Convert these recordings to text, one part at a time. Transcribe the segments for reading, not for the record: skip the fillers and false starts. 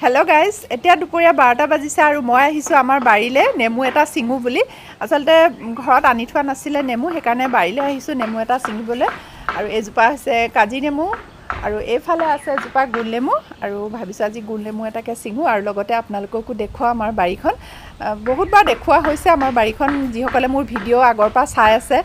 Hello' guys, এতিয়া দুপৰীয়া 12টা বাজিছে আৰু মই আহিছোঁ আমাৰ বাৰীলৈ নেমু এটা ছিঙো বুলি। আচলতে ঘৰত আনি থোৱা নাছিলে নেমু, সেইকাৰণে বাৰীলৈ আহিছোঁ নেমু এটা ছিঙিবলৈ। আৰু এইজোপা হৈছে কাজি নেমু আৰু এইফালে আছে এজোপা গোল নেমু আৰু ভাবিছোঁ আজি গোল নেমু এটাকে ছিঙো আৰু লগতে আপোনালোককো দেখুৱাওঁ আমাৰ বাৰীখন। বহুতবাৰ দেখুওৱা হৈছে আমাৰ বাৰীখন, যিসকলে মোৰ ভিডিঅ' আগৰ পৰা চাই আছে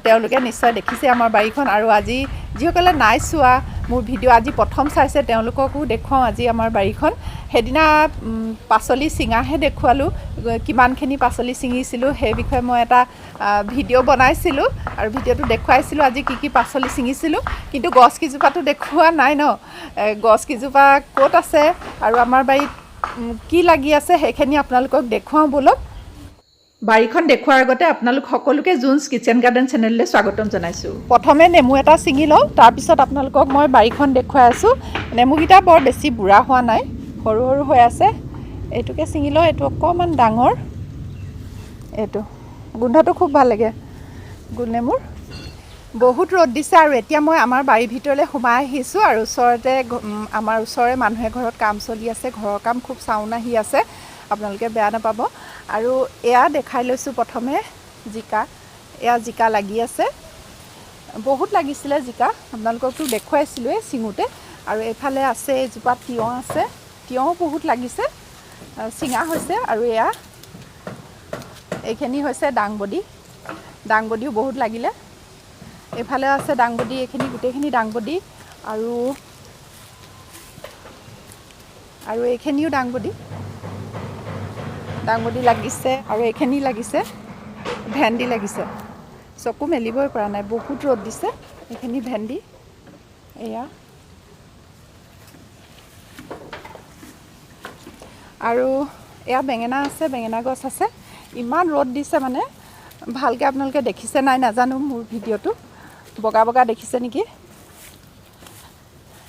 তেওঁলোকে নিশ্চয় দেখিছে আমাৰ বাৰীখন। আৰু আজি যিসকলে নাই চোৱা মোৰ ভিডিঅ' আজি প্ৰথম চাইছে তেওঁলোককো দেখুৱাওঁ আজি আমাৰ বাৰীখন। সেইদিনা পাচলি ছিঙাহে দেখুৱালোঁ, কিমানখিনি পাচলি ছিঙিছিলোঁ সেই বিষয়ে মই এটা ভিডিঅ' বনাইছিলোঁ আৰু ভিডিঅ'টো দেখুৱাইছিলোঁ আজি কি পাচলি ছিঙিছিলোঁ। কিন্তু গছকেইজোপাতো দেখুওৱা নাই ন, গছকেইজোপা ক'ত আছে আৰু আমাৰ বাৰীত কি লাগি আছে সেইখিনি আপোনালোকক দেখুৱাওঁ ব'লক। বাৰীখন দেখুৱাৰ আগতে আপোনালোক সকলোকে জুনছ কিচেন গাৰ্ডেন চেনেললৈ স্বাগতম জনাইছোঁ। প্ৰথমে নেমু এটা ছিঙি লওঁ, তাৰপিছত আপোনালোকক মই বাৰীখন দেখুৱাই আছোঁ। নেমুকেইটা বৰ বেছি বুঢ়া হোৱা নাই, সৰু সৰু হৈ আছে। এইটোকে ছিঙি লওঁ, এইটো অকণমান ডাঙৰ, এইটো গোন্ধটো খুব ভাল লাগে গোল নেমুৰ। বহুত ৰ'দ দিছে আৰু এতিয়া মই আমাৰ বাৰীৰ ভিতৰলৈ সোমাই আহিছোঁ আৰু ওচৰতে আমাৰ ওচৰৰে মানুহে ঘৰত কাম চলি আছে, ঘৰৰ কাম, খুব চাউণ্ড আহি আছে, আপোনালোকে বেয়া নাপাব। আৰু এয়া দেখাই লৈছোঁ প্ৰথমে জিকা, এয়া জিকা লাগি আছে, বহুত লাগিছিলে জিকা, আপোনালোককতো দেখুৱাইছিলোঁৱেই ছিঙোতে। আৰু এইফালে আছে এজোপা তিয়ঁহ আছে, তিয়ঁহো বহুত লাগিছে, ছিঙা হৈছে। আৰু এয়া এইখিনি হৈছে দাংবডি, দাংবডিও বহুত লাগিলে। এইফালে আছে দাংবডি, এইখিনি গোটেইখিনি দাংবডি আৰু এইখিনিও দাংবডি লাগিছে। আৰু এইখিনি লাগিছে ভেন্দি লাগিছে, চকু মেলিবই পৰা নাই, বহুত ৰ'দ দিছে। এইখিনি ভেন্দি, এয়া আৰু এয়া বেঙেনা আছে, বেঙেনা গছ আছে। ইমান ৰ'দ দিছে মানে ভালকৈ আপোনালোকে দেখিছে নাই নাজানো, মোৰ ভিডিঅ'টো বগা বগা দেখিছে নেকি।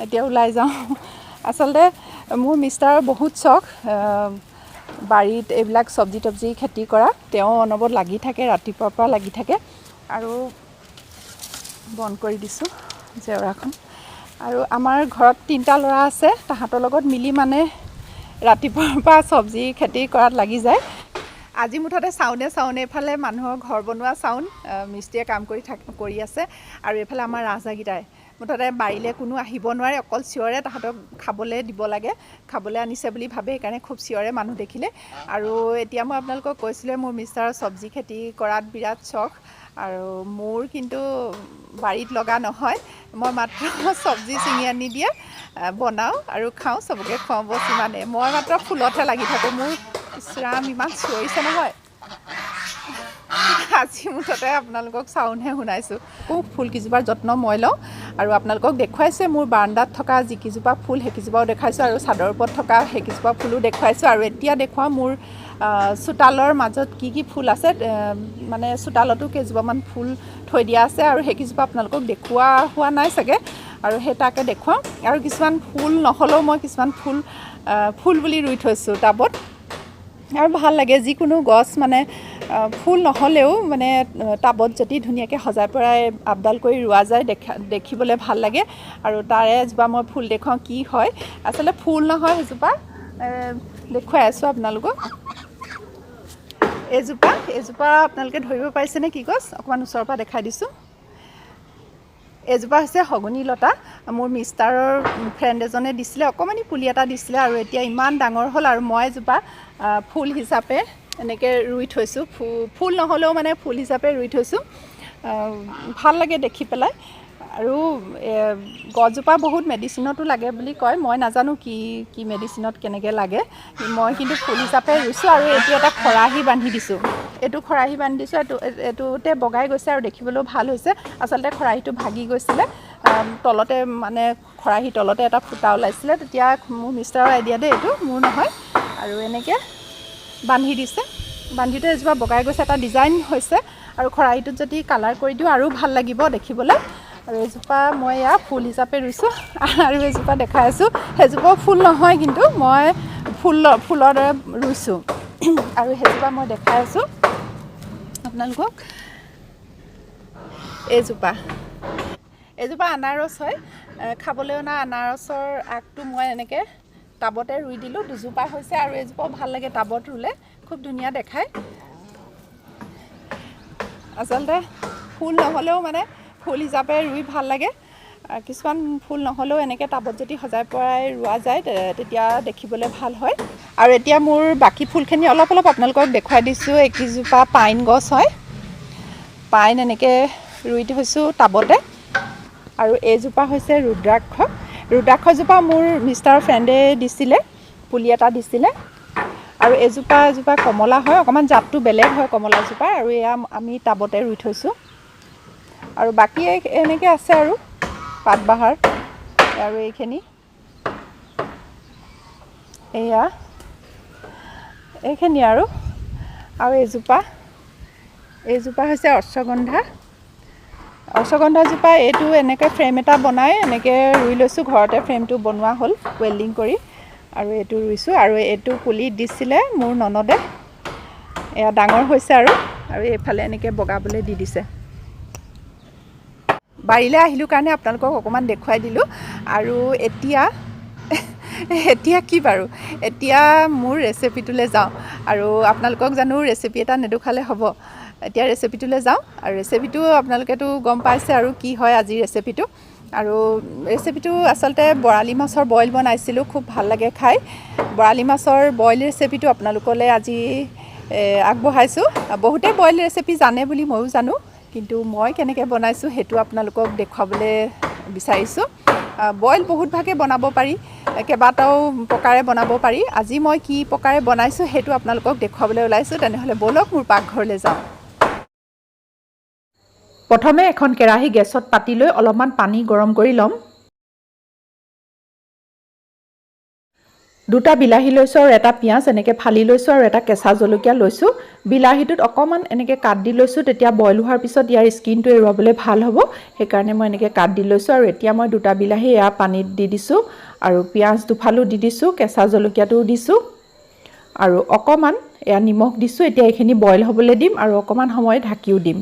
এতিয়া ওলাই যাওঁ। আচলতে মোৰ মিষ্টাৰৰ বহুত চখ বাৰীত এইবিলাক চব্জি তব্জি খেতি কৰা, তেওঁ অনবৰত লাগি থাকে, ৰাতিপুৱাৰ পৰা লাগি থাকে। আৰু বন্ধ কৰি দিছোঁ জেওৰাখন। আৰু আমাৰ ঘৰত 3টা ল'ৰা আছে, তাহাঁতৰ লগত মিলি মানে ৰাতিপুৱাৰ পৰা চব্জি খেতি কৰাত লাগি যায়। আজি মুঠতে চাউনে এইফালে মানুহৰ ঘৰ বনোৱা চাউন, মিস্ত্ৰীয়ে কাম কৰি আছে। আৰু এইফালে আমাৰ ৰাজহাঁহকেইটাই মুঠতে বাৰীলৈ কোনো আহিব নোৱাৰে, অকল চিঞৰে, তাহাঁতক খাবলৈ দিব লাগে, খাবলৈ আনিছে বুলি ভাবে, সেইকাৰণে খুব চিঞৰে মানুহ দেখিলে। আৰু এতিয়া মই আপোনালোকক কৈছিলোঁ মোৰ মিষ্টাৰৰ চব্জি খেতি কৰাত বিৰাট চখ। আৰু মোৰ কিন্তু বাৰীত লগা নহয়, মই মাত্ৰ চব্জি ছিঙি আনি দিয়ে, বনাওঁ আৰু খাওঁ, চবকে খুৱাওঁ, বছ ইমানেই। মই মাত্ৰ ফুলতহে লাগি থাকোঁ। মোৰ ইছৰাম ইমান চিঞৰিছে নহয়, আজি মুঠতে আপোনালোকক চাউণ্ডহে শুনাইছোঁ। ফুলকেইজোপাৰ যত্ন মই লওঁ আৰু আপোনালোকক দেখুৱাইছোঁ মোৰ বাৰান্দাত থকা যিকেইজোপা ফুল সেইকেইজোপাও দেখাইছোঁ, আৰু চাদৰ ওপৰত থকা সেইকেইজোপা ফুলো দেখুৱাইছোঁ। আৰু এতিয়া দেখুৱাওঁ মোৰ চোতালৰ মাজত কি ফুল আছে, মানে চোতালতো কেইজোপামান ফুল থৈ দিয়া আছে, আৰু সেইকেইজোপা আপোনালোকক দেখুওৱা হোৱা নাই চাগে, আৰু সেই তাকে দেখুৱাওঁ। আৰু কিছুমান ফুল নহ'লেও মই কিছুমান ফুল বুলি ৰুই থৈছোঁ টাবত। আৰু ভাল লাগে যিকোনো গছ মানে ফুল নহ'লেও মানে টাবত যদি ধুনীয়াকৈ সজাই পৰাই আপডাল কৰি ৰোৱা যায়, দেখিবলৈ ভাল লাগে। আৰু তাৰে এজোপা মই ফুল দেখুৱাওঁ কি হয়, আচলতে ফুল নহয় সেইজোপা, দেখুৱাই আছোঁ আপোনালোকক। এইজোপা আপোনালোকে ধৰিব পাৰিছেনে কি গছ, অকণমান ওচৰৰ পৰা দেখাই দিছোঁ। এইজোপা হৈছে শগুনী লতা, মোৰ মিষ্টাৰৰ ফ্ৰেণ্ড এজনে দিছিলে, অকণমানি পুলি এটা দিছিলে, আৰু এতিয়া ইমান ডাঙৰ হ'ল। আৰু মই এজোপা ফুল হিচাপে এনেকৈ ৰুই থৈছোঁ, ফুল নহ'লেও মানে ফুল হিচাপে ৰুই থৈছোঁ, ভাল লাগে দেখি পেলাই। আৰু গছজোপা বহুত মেডিচিনতো লাগে বুলি কয়, মই নাজানো কি মেডিচিনত কেনেকৈ লাগে, মই কিন্তু ফুল হিচাপে ৰুইছোঁ। আৰু এইটো এটা খৰাহি বান্ধি দিছোঁ, এইটোতে বগাই গৈছে আৰু দেখিবলৈও ভাল হৈছে। আচলতে খৰাহিটো ভাগি গৈছিলে, তলতে মানে খৰাহি তলতে এটা ফুটা ওলাইছিলে, তেতিয়া মোৰ মিষ্টাৰৰ আইডিয়া দেই, এইটো মোৰ নহয়। আৰু এনেকৈ বান্ধি দিছে, বান্ধোতে এজোপা বগাই গৈছে, এটা ডিজাইন হৈছে। আৰু খৰাহিটোত যদি কালাৰ কৰি দিওঁ আৰু ভাল লাগিব দেখিবলৈ। আৰু এইজোপা মই এয়া ফুল হিচাপে ৰুইছোঁ। আৰু এইজোপা দেখাই আছোঁ, সেইজোপাও ফুল নহয় কিন্তু মই ফুলৰ দৰে ৰুইছোঁ। আৰু সেইজোপা মই দেখাই আছোঁ আপোনালোকক। এইজোপা আনাৰস হয়, খাবলৈ অনা আনাৰসৰ আগটো মই এনেকৈ টাবতে ৰুই দিলোঁ, দুজোপা হৈছে আৰু এজোপাও ভাল লাগে টাবত ৰুলে, খুব ধুনীয়া দেখায়। আচলতে ফুল নহ'লেও মানে ফুল হিচাপে ৰুই ভাল লাগে। কিছুমান ফুল নহ'লেও এনেকৈ টাবত যদি সজাই পৰাই ৰোৱা যায় তেতিয়া দেখিবলৈ ভাল হয়। আৰু এতিয়া মোৰ বাকী ফুলখিনি অলপ আপোনালোকক দেখুৱাই দিছোঁ। এইকেইজোপা পাইন গছ হয়, পাইন এনেকৈ ৰুই থৈছোঁ টাবতে। আৰু এইজোপা হৈছে ৰুদ্ৰাক্ষজোপা মোৰ মিষ্টাৰ ফ্ৰেণ্ডে দিছিলে, পুলি এটা দিছিলে। আৰু এজোপা কমলা হয়, অকণমান জাতটো বেলেগ হয় কমলাজোপা, আৰু এয়া আমি টাবতে ৰুই থৈছোঁ। আৰু বাকী এনেকৈ আছে আৰু পাতবাহাৰ আৰু এইখিনি এইখিনি আৰু এইজোপা হৈছে অশ্বগন্ধাজোপা। এইটো এনেকৈ ফ্ৰেম এটা বনাই এনেকৈ ৰুই লৈছোঁ, ঘৰতে ফ্ৰেমটো বনোৱা হ'ল ৱেল্ডিং কৰি, আৰু এইটো ৰুইছোঁ। আৰু এইটো পুলি দিছিলে মোৰ ননদে, এয়া ডাঙৰ হৈছে আৰু এইফালে এনেকৈ বগাবলৈ দি দিছে। বাৰীলৈ আহিলোঁ কাৰণে আপোনালোকক অকণমান দেখুৱাই দিলোঁ। আৰু এতিয়া কি বাৰু, এতিয়া মোৰ ৰেচিপিটোলৈ যাওঁ। আৰু আপোনালোকক জানো ৰেচিপি এটা নেদেখুৱালে হ'ব। এতিয়া ৰেচিপিটোলৈ যাওঁ। আৰু ৰেচিপিটো আপোনালোকেতো গম পাইছে আৰু কি হয় আজিৰ ৰেচিপিটো। আৰু ৰেচিপিটো আচলতে বৰালি মাছৰ বইল বনাইছিলোঁ, খুব ভাল লাগে খাই। বৰালি মাছৰ বইল ৰেচিপিটো আপোনালোকলৈ আজি আগবঢ়াইছোঁ। বহুতে বইল ৰেচিপি জানে বুলি ময়ো জানো, কিন্তু মই কেনেকৈ বনাইছোঁ সেইটো আপোনালোকক দেখুৱাবলৈ বিচাৰিছোঁ। বইল বহুত ভাগে বনাব পাৰি, কেইবাটাও প্ৰকাৰে বনাব পাৰি। আজি মই কি প্ৰকাৰে বনাইছোঁ সেইটো আপোনালোকক দেখুৱাবলৈ ওলাইছোঁ। তেনেহ'লে ব'লক মোৰ পাকঘৰলৈ যাওঁ। প্ৰথমে এখন কেৰাহী গেছত পাতি লৈ অলপমান পানী গৰম কৰি ল'ম। দুটা বিলাহী লৈছোঁ আৰু এটা পিঁয়াজ এনেকৈ ফালি লৈছোঁ, আৰু এটা কেঁচা জলকীয়া লৈছোঁ। বিলাহীটোত অকণমান এনেকৈ কাট দি লৈছোঁ, তেতিয়া বইল হোৱাৰ পিছত ইয়াৰ স্কিনটো এৰুৱাবলৈ ভাল হ'ব, সেইকাৰণে মই এনেকৈ কাট দি লৈছোঁ। আৰু এতিয়া মই দুটা বিলাহী এয়া পানীত দি দিছোঁ, আৰু পিঁয়াজ দুফালো দি দিছোঁ, কেঁচা জলকীয়াটোও দিছোঁ, আৰু অকণমান এয়া নিমখ দিছোঁ। এতিয়া এইখিনি বইল হ'বলৈ দিম আৰু অকণমান সময় ঢাকিও দিম।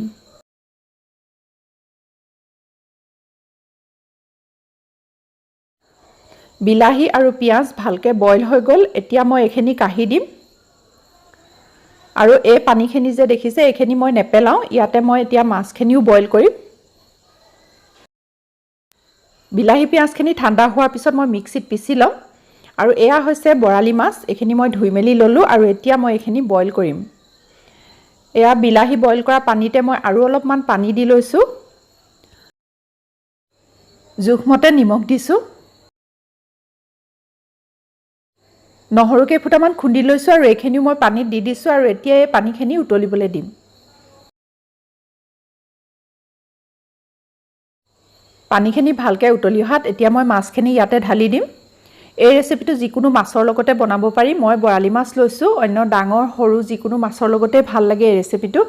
বিলাহী আৰু পিঁয়াজ ভালকৈ বইল হৈ গ'ল। এতিয়া মই এইখিনি কাঢ়ি দিম, আৰু এই পানীখিনি যে দেখিছে এইখিনি মই নেপেলাওঁ, ইয়াতে মই এতিয়া মাছখিনিও বইল কৰিম। বিলাহী পিঁয়াজখিনি ঠাণ্ডা হোৱাৰ পিছত মই মিক্সিত পিচি ল'ম। আৰু এয়া হৈছে বৰালি মাছ, এইখিনি মই ধুই মেলি ল'লোঁ, আৰু এতিয়া মই এইখিনি বইল কৰিম। এয়া বিলাহী বইল কৰা পানীতে মই আৰু অলপমান পানী দি লৈছোঁ, জোখমতে নিমখ দিছোঁ, নহৰু কেইফুটামান খুন্দি লৈছোঁ, আৰু এইখিনিও মই পানীত দি দিছোঁ। আৰু এতিয়া এই পানীখিনি উতলিবলৈ দিম। পানীখিনি ভালকৈ উতলি অহাত এতিয়া মই মাছখিনি ইয়াতে ঢালি দিম। এই ৰেচিপিটো যিকোনো মাছৰ লগতে বনাব পাৰি। মই বৰালি মাছ লৈছোঁ, অন্য ডাঙৰ সৰু যিকোনো মাছৰ লগতে ভাল লাগে এই ৰেচিপিটো।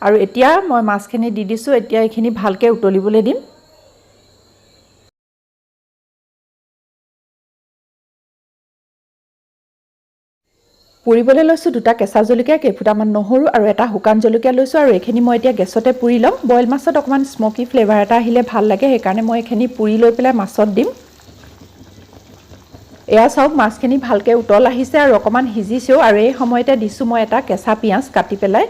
আৰু এতিয়া মই মাছখিনি দি দিছোঁ, এতিয়া এইখিনি ভালকৈ উতলিবলৈ দিম। পুৰিবলৈ লৈছোঁ দুটা কেঁচা জলকীয়া, কেইফুটামান নহৰু আৰু এটা শুকান জলকীয়া লৈছোঁ, আৰু এইখিনি মই এতিয়া গেছতে পুৰি ল'ম। বইল মাছত অকণমান স্মকি ফ্লেভাৰ এটা আহিলে ভাল লাগে, সেইকাৰণে মই এইখিনি পুৰি লৈ পেলাই মাছত দিম। এয়া চাওক, মাছখিনি ভালকৈ উতল আহিছে আৰু অকণমান সিজিছেও। আৰু এই সময়তে দিছোঁ মই এটা কেঁচা পিঁয়াজ কাটি পেলাই।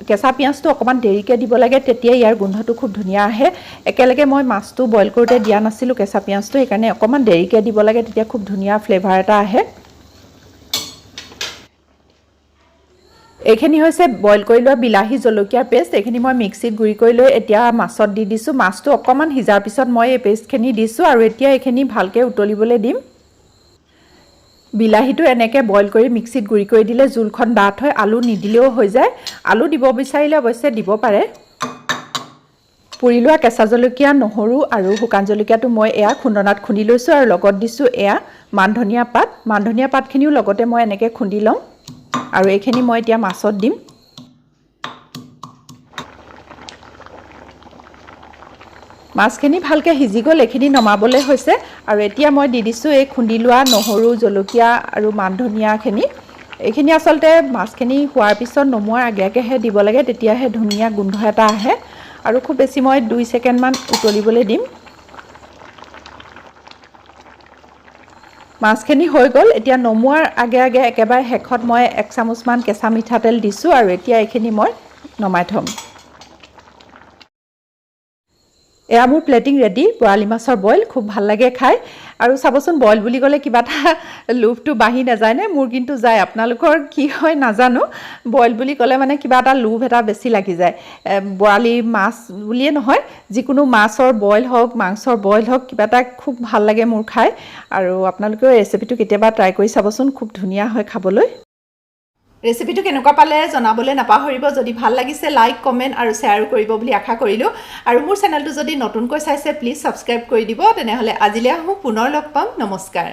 কেঁচা পিঁয়াজটো অকণমান দেৰিকৈ দিব লাগে, তেতিয়া ইয়াৰ গোন্ধটো খুব ধুনীয়া আহে। একেলগে মই মাছটো বইল কৰোঁতে দিয়া নাছিলোঁ কেঁচা পিঁয়াজটো, সেইকাৰণে অকণমান দেৰিকৈ দিব লাগে, তেতিয়া খুব ধুনীয়া ফ্লেভাৰ এটা আহে। এইখিনি হৈছে বইল কৰি লোৱা বিলাহী জলকীয়াৰ পেষ্ট। এইখিনি মই মিক্সিত গুড়ি কৰি লৈ এতিয়া মাছত দি দিছোঁ। মাছটো অকণমান সিজাৰ পিছত মই এই পেষ্টখিনি দিছোঁ, আৰু এতিয়া এইখিনি ভালকৈ উতলিবলৈ দিম। বিলাহীটো এনেকৈ বইল কৰি মিক্সিত গুড়ি কৰি দিলে জোলখন ডাঠ হয়, আলু নিদিলেও হৈ যায়। আলু দিব বিচাৰিলে অৱশ্যে দিব পাৰে। পুৰি লোৱা কেঁচা জলকীয়া, নহৰু আৰু শুকান জলকীয়াটো মই এয়া খুন্দনাত খুন্দি লৈছোঁ, আৰু লগত দিছোঁ এয়া মান ধনিয়া পাত। মান ধনিয়া পাতখিনিও লগতে মই এনেকৈ খুন্দি লওঁ, আৰু এইখিনি মই এতিয়া মাছত দিম। মাছখিনি ভালকৈ সিজি গ'ল, এইখিনি নমাবলৈ হৈছে। আৰু এতিয়া মই দি দিছোঁ এই খুন্দি লোৱা নহৰু, জলকীয়া আৰু মান ধনিয়াখিনি। এইখিনি আচলতে মাছখিনি হোৱাৰ পিছত নমোৱাৰ আগে আগেহে দিব লাগে, তেতিয়াহে ধুনীয়া গোন্ধ এটা আহে। আৰু খুব বেছি মই 2 ছেকেণ্ডমান উতলিবলৈ দিম। মাছখিনি হৈ গ'ল এতিয়া নমোৱাৰ আগে আগে একেবাৰে শেষত মই 1 চামুচমান কেঁচা মিঠাতেল দিছোঁ আৰু এতিয়া এইখিনি মই নমাই থ'ম এয়া মোৰ প্লেটিং ৰেডি বৰালি মাছৰ বইল খুব ভাল লাগে খাই আৰু চাবচোন বইল বুলি ক'লে কিবা এটা লোভটো বাঢ়ি নাযায় নে মোৰ কিন্তু যায় আপোনালোকৰ কি হয় নাজানো বইল বুলি ক'লে মানে কিবা এটা লোভ এটা বেছি লাগি যায় বৰালি মাছ বুলিয়ে নহয় যিকোনো মাছৰ বইল হওক মাংসৰ বইল হওক কিবা এটা খুব ভাল লাগে মোৰ খাই আৰু আপোনালোকেও ৰেচিপিটো কেতিয়াবা ট্ৰাই কৰি চাবচোন খুব ধুনীয়া হয় খাবলৈ ৰেচিপিটো কেনেকুৱা পালে জনাবলৈ নাপাহৰিব যদি ভাল লাগিছে লাইক কমেন্ট আৰু শ্বেয়াৰ কৰিব বুলি আশা কৰিলো আৰু মোৰ চেনেলটো যদি নতুনকৈ চাইছে প্লিজ সাবস্ক্ৰাইব কৰি দিব তেনেহলে আজিলৈ আহো পুনৰ লগ পাম নমস্কাৰ